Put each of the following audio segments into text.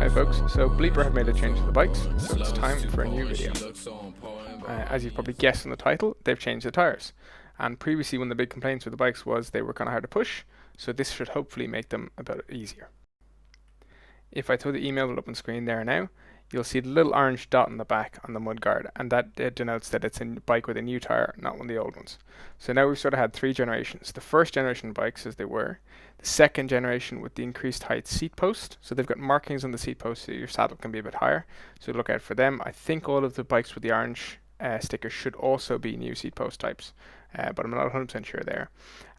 Hi folks, so Bleeper have made a change to the bikes, so it's time for a new video. As you've probably guessed from the title, they've changed the tyres. And previously one of the big complaints with the bikes was they were kind of hard to push, so this should hopefully make them a bit easier. If I throw the email up on screen there now, you'll see the little orange dot on the back on the mudguard, and that denotes that it's a bike with a new tyre, not one of the old ones. So now we've sort of had three generations. The first generation bikes as they were, the second generation with the increased height seat post, so they've got markings on the seat post so your saddle can be a bit higher, so look out for them. I think all of the bikes with the orange sticker should also be new seat post types, but I'm not 100% sure there.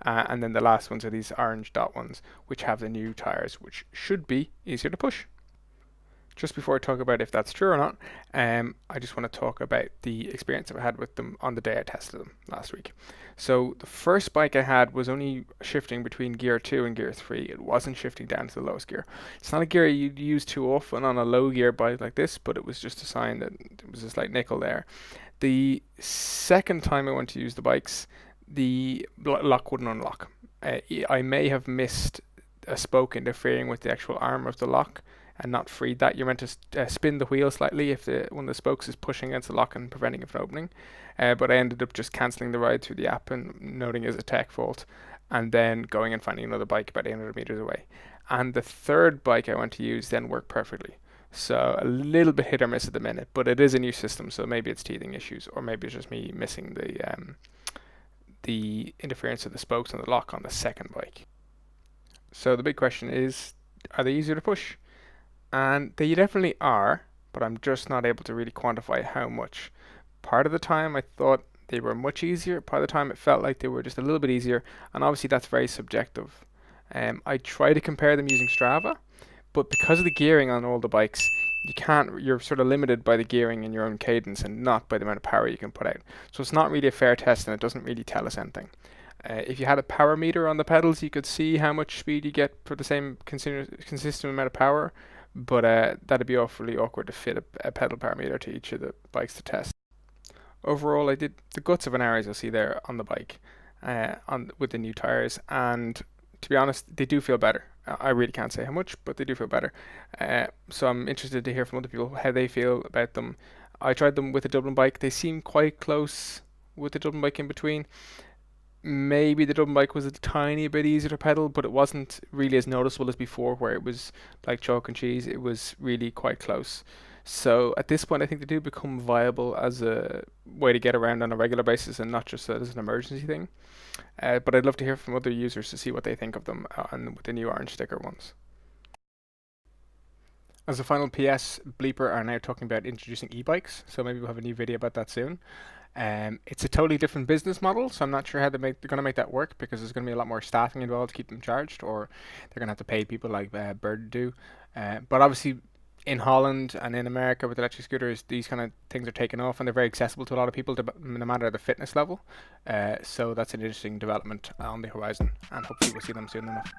And then the last ones are these orange dot ones, which have the new tyres, which should be easier to push. Just before I talk about if that's true or not, I just want to talk about the experience I had with them on the day I tested them last week. So the first bike I had was only shifting between gear 2 and gear 3. It wasn't shifting down to the lowest gear. It's not a gear you'd use too often on a low gear bike like this, but it was just a sign that there was a slight nickel there. The second time I went to use the bikes, the lock wouldn't unlock. I may have missed a spoke interfering with the actual arm of the lock and not freed that. You're meant to spin the wheel slightly if one of the spokes is pushing against the lock and preventing it from opening. But I ended up just cancelling the ride through the app and noting it as a tech fault, and then going and finding another bike about 800 meters away. And the third bike I went to use then worked perfectly. So a little bit hit or miss at the minute, but it is a new system, so maybe it's teething issues, or maybe it's just me missing the interference of the spokes on the lock on the second bike. So the big question is, are they easier to push? And they definitely are, but I'm just not able to really quantify how much. Part of the time I thought they were much easier, part of the time it felt like they were just a little bit easier, and obviously that's very subjective. I try to compare them using Strava, but because of the gearing on all the bikes, you're sort of limited by the gearing in your own cadence and not by the amount of power you can put out. So it's not really a fair test and it doesn't really tell us anything. If you had a power meter on the pedals, you could see how much speed you get for the same consistent amount of power, but that'd be awfully awkward to fit a pedal power meter to each of the bikes to test. Overall, I did the guts of an hour, as you'll see there on the bike, with the new tyres, and to be honest, they do feel better. I really can't say how much, but they do feel better. So I'm interested to hear from other people how they feel about them. I tried them with the Dublin bike. They seem quite close with the Dublin bike in between. Maybe the Dublin bike was a tiny bit easier to pedal, but it wasn't really as noticeable as before, where it was like chalk and cheese. It was really quite close. So at this point, I think they do become viable as a way to get around on a regular basis and not just as an emergency thing. But I'd love to hear from other users to see what they think of them and with the new orange sticker ones. As a final PS, Bleeper are now talking about introducing e-bikes, so maybe we'll have a new video about that soon. It's a totally different business model, so I'm not sure how they're going to make that work, because there's going to be a lot more staffing involved to keep them charged, or they're going to have to pay people like Bird do. But obviously, in Holland and in America with electric scooters, these kind of things are taken off and they're very accessible to a lot of people, no matter the fitness level. So that's an interesting development on the horizon, and hopefully we'll see them soon enough.